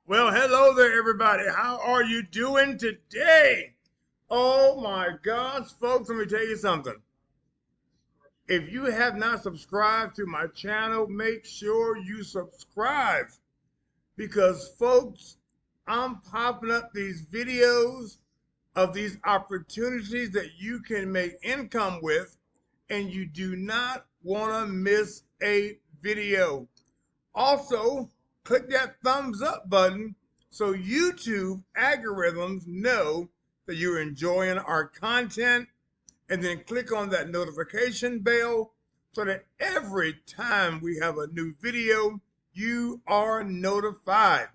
Well, hello there, everybody. How are you doing today? Oh my gosh, folks, let me tell you something. If you have not subscribed to my channel, make sure you subscribe because, folks, I'm popping up these videos of these opportunities that you can make income with, and you do not want to miss a video. Also, click that thumbs up button so YouTube algorithms know that you're enjoying our content, and then click on that notification bell so that every time we have a new video, you are notified.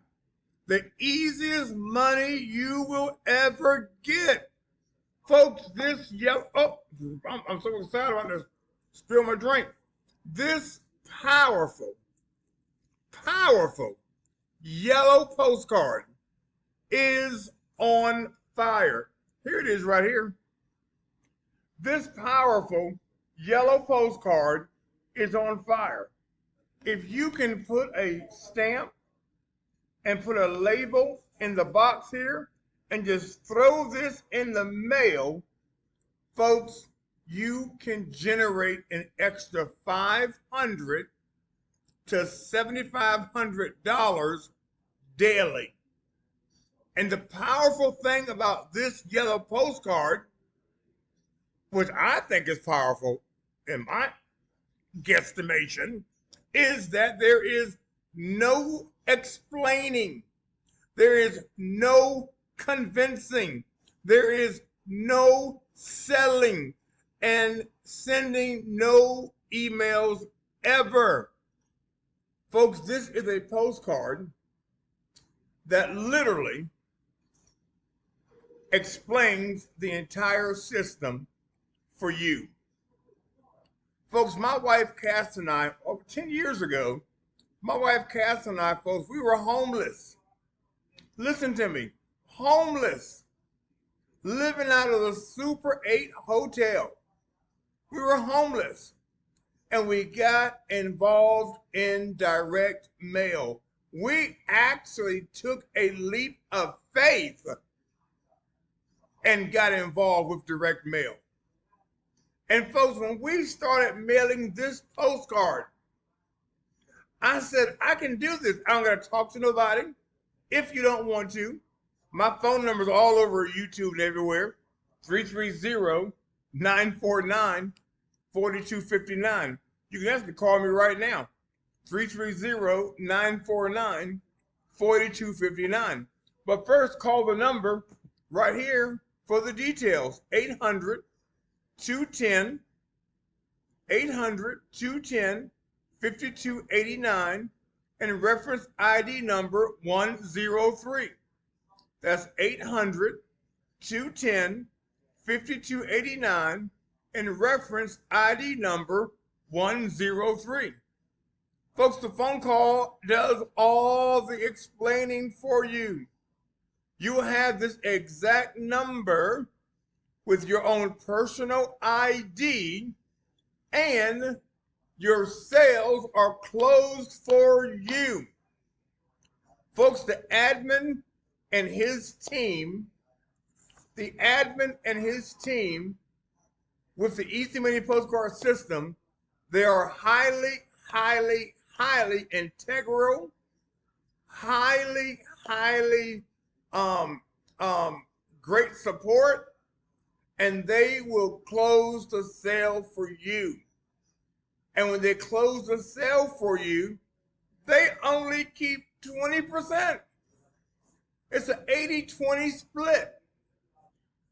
The easiest money you will ever get. Folks, this yellow, I'm so excited about this. Spill my drink. This powerful yellow postcard is on fire. Here it is right here. This powerful yellow postcard is on fire. If you can put a stamp and put a label in the box here and just throw this in the mail, folks, you can generate an extra $500 to $7,500 daily. And the powerful thing about this yellow postcard, which I think is powerful in my guesstimation, is that there is no explaining, there is no convincing, there is no selling and sending no emails ever. Folks, this is a postcard that literally explains the entire system for you. Folks, my wife Cass and I, over 10 years ago, my wife Cass and I, folks, we were homeless. Listen to me, homeless, living out of the Super 8 hotel. We were homeless. And we got involved in direct mail. We actually took a leap of faith and got involved with direct mail. And folks, when we started mailing this postcard, I said, I can do this. I don't got to talk to nobody. If you don't want to, my phone number is all over YouTube and everywhere. 330-949-4259. You can actually call me right now, 330-949-4259. But first, call the number right here for the details, 800-210-5289, and reference ID number 103. That's 800-210-5289, and reference ID number 103. Folks, the phone call does all the explaining for you. You will have this exact number with your own personal ID, and your sales are closed for you. Folks, the admin and his team with the Easy Money Postcard system, they are highly integral, highly great support, and they will close the sale for you. And when they close the sale for you, they only keep 20%. It's an 80-20 split.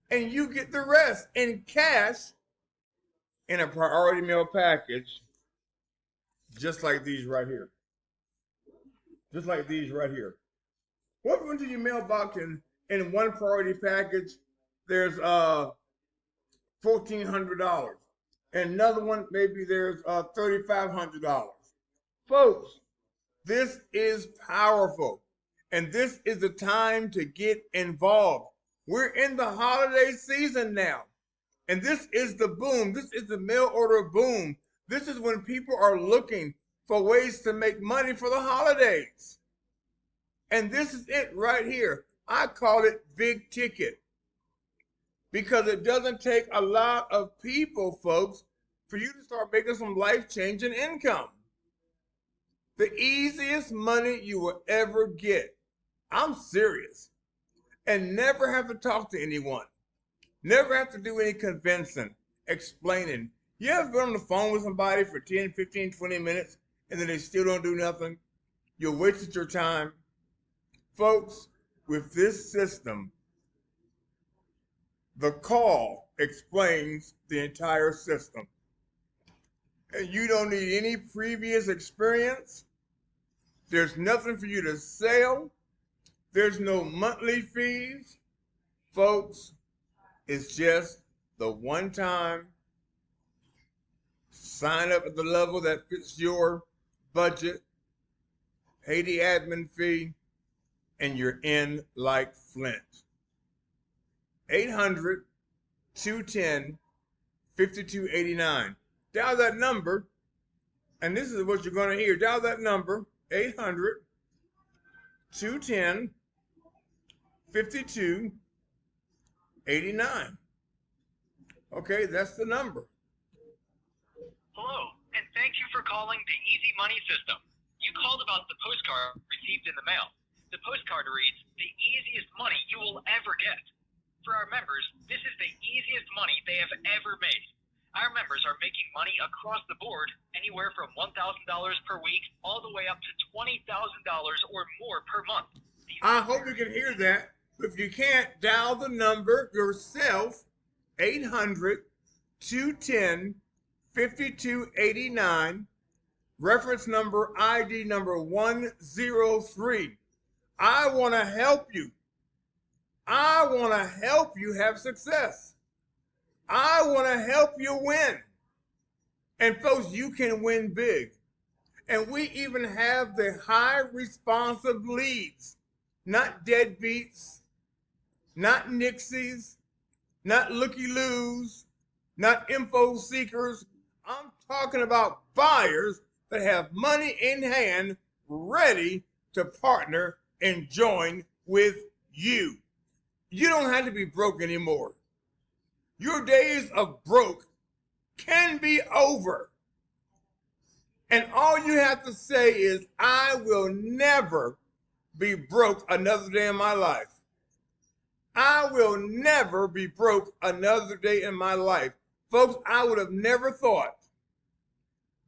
And you get the rest in cash in a priority mail package, just like these right here. Just like these right here. What went to your mailbox in one priority package? There's $1,400. And another one, maybe there's $3,500. Folks, this is powerful. And this is the time to get involved. We're in the holiday season now. And this is the boom. This is the mail order boom. This is when people are looking for ways to make money for the holidays. And this is it right here. I call it big ticket because it doesn't take a lot of people, folks, for you to start making some life-changing income. The easiest money you will ever get. I'm serious. And never have to talk to anyone. Never have to do any convincing, explaining. You ever been on the phone with somebody for 10, 15, 20 minutes and then they still don't do nothing? You wasted your time. Folks, with this system, the call explains the entire system. And you don't need any previous experience. There's nothing for you to sell. There's no monthly fees. Folks, it's just the one-time sign up at the level that fits your budget, pay the admin fee, and you're in like Flint. 800-210-5289. Dial that number, and this is what you're going to hear. Dial that number, 800-210-5289. Okay, that's the number. Hello, and thank you for calling the Easy Money System. You called about the postcard received in the mail. The postcard reads, "The easiest money you will ever get." For our members, this is the easiest money they have ever made. Our members are making money across the board, anywhere from $1,000 per week all the way up to $20,000 or more per month. I hope you can hear that. If you can't, dial the number yourself, 800-210-5289, reference number ID number 103. I want to help you. I want to help you have success. I want to help you win. And folks, you can win big. And we even have the high responsive leads, not deadbeats, not nixies, not looky-loos, not info seekers. I'm talking about buyers that have money in hand ready to partner and join with you. You don't have to be broke anymore. Your days of broke can be over. And all you have to say is, I will never be broke another day in my life. I will never be broke another day in my life. Folks, I would have never thought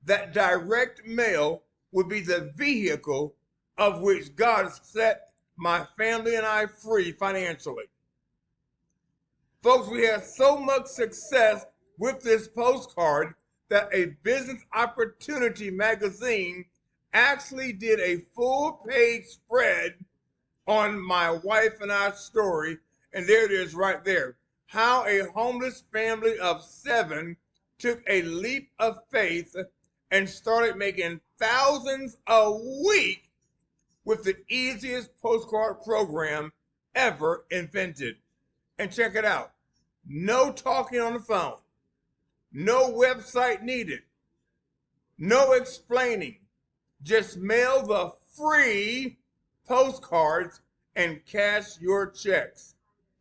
that direct mail would be the vehicle of which God set my family and I free financially. Folks, we had so much success with this postcard that a Business Opportunity magazine actually did a full-page spread on my wife and I's story, and there it is right there. How a homeless family of 7 took a leap of faith and started making thousands a week with the easiest postcard program ever invented. And check it out. No talking on the phone. No website needed. No explaining. Just mail the free postcards and cash your checks.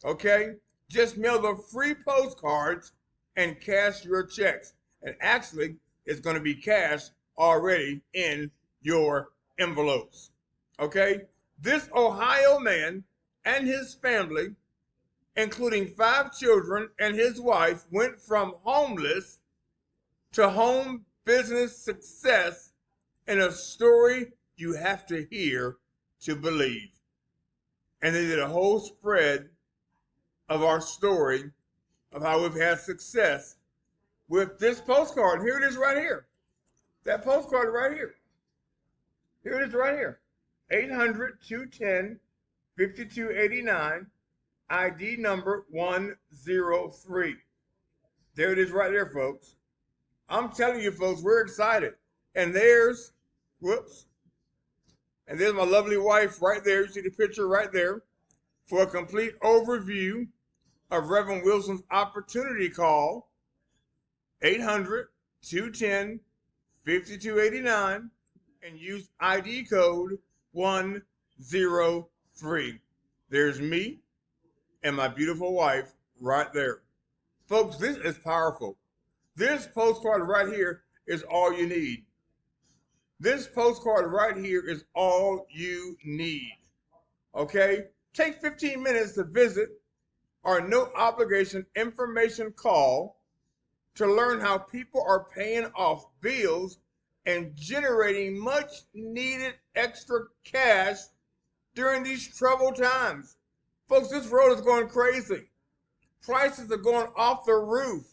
Okay? Just mail the free postcards and cash your checks. And actually, it's going to be cash already in your envelopes. Okay? This Ohio man and his family, including 5 children and his wife, went from homeless to home business success in a story you have to hear to believe. And they did a whole spread of our story of how we've had success with this postcard. Here it is right here. That postcard right here. Here it is right here. 800-210-5289. ID number 103. There it is right there, folks. I'm telling you, folks, we're excited. And there's my lovely wife right there. You see the picture right there. For a complete overview of Reverend Wilson's opportunity call, 800-210-5289, and use ID code 103. There's me and my beautiful wife right there. Folks, this is powerful. This postcard right here is all you need. This postcard right here is all you need. Okay? Take 15 minutes to visit our no obligation information call to learn how people are paying off bills and generating much needed extra cash during these troubled times. Folks, this world is going crazy. Prices are going off the roof.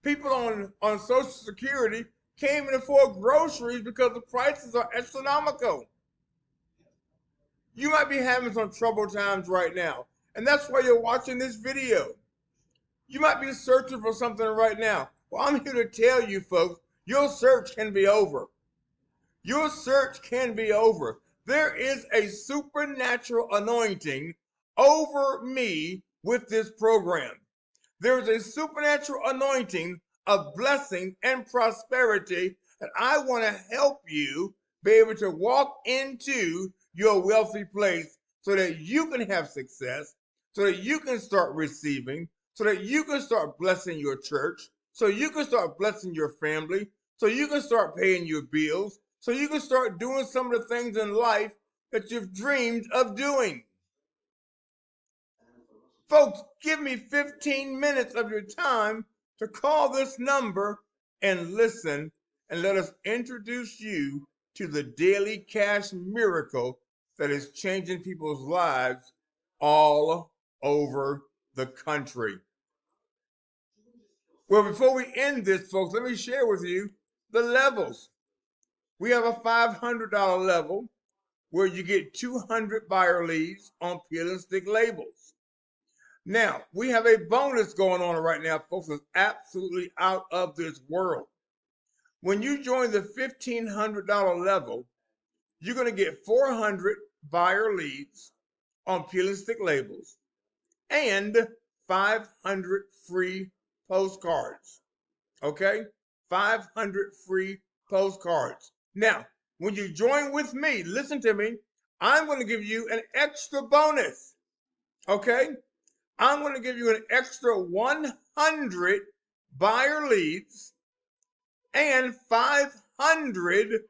People on Social Security can't even afford groceries because the prices are astronomical. You might be having some troubled times right now, and that's why you're watching this video. You might be searching for something right now. Well, I'm here to tell you, folks, your search can be over. Your search can be over. There is a supernatural anointing over me with this program. There is a supernatural anointing of blessing and prosperity that I want to help you be able to walk into your wealthy place so that you can have success, so that you can start receiving, so that you can start blessing your church, so you can start blessing your family, so you can start paying your bills, so you can start doing some of the things in life that you've dreamed of doing. Folks, give me 15 minutes of your time to call this number and listen, and let us introduce you to the daily cash miracle that is changing people's lives all over the country. Well, before we end this, folks, let me share with you the levels. We have a $500 level where you get 200 buyer leads on peel and stick labels. Now, we have a bonus going on right now, folks, that's absolutely out of this world. When you join the $1,500 level, you're going to get 400 buyer leads on peel and stick labels and 500 free postcards. Okay? 500 free postcards. Now, when you join with me, listen to me, I'm going to give you an extra bonus. Okay? I'm going to give you an extra 100 buyer leads and 500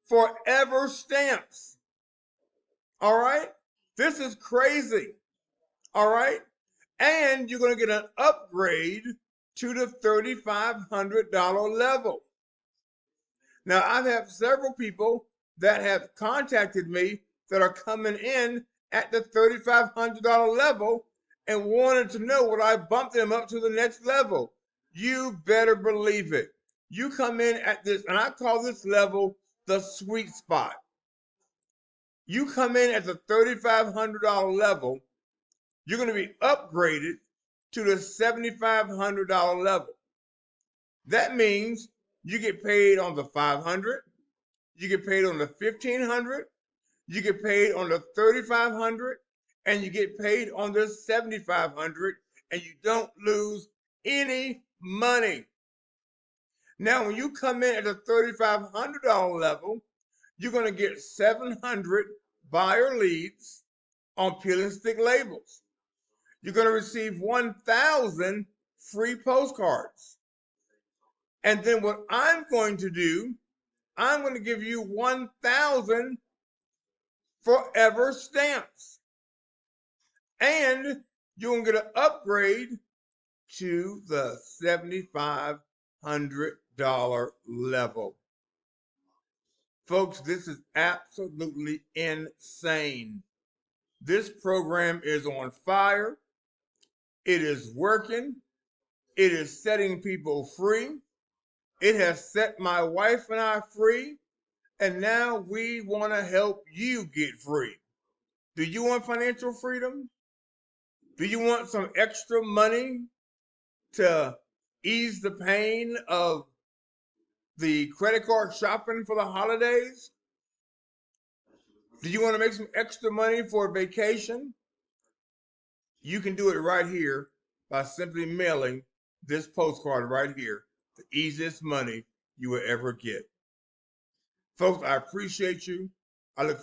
forever stamps. All right? This is crazy. All right? And you're going to get an upgrade to the $3,500 level. Now, I've had several people that have contacted me that are coming in at the $3,500 level and wanted to know would I bump them up to the next level. You better believe it. You come in at this, and I call this level the sweet spot. You come in at the $3,500 level, you're going to be upgraded to the $7,500 level. That means you get paid on the 500, you get paid on the 1,500, you get paid on the 3,500, and you get paid on the 7,500, and you don't lose any money. Now, when you come in at the $3,500 level, you're going to get 700 buyer leads on peel and stick labels. You're going to receive 1,000 free postcards. And then what I'm going to do, I'm going to give you 1,000 forever stamps. And you're going to get an upgrade to the $7,500 level. Folks, this is absolutely insane. This program is on fire. It is working. It is setting people free. It has set my wife and I free. And now we want to help you get free. Do you want financial freedom? Do you want some extra money to ease the pain of the credit card shopping for the holidays? Do you want to make some extra money for a vacation? You can do it right here by simply mailing this postcard right here. The easiest money you will ever get. Folks, I appreciate you. I look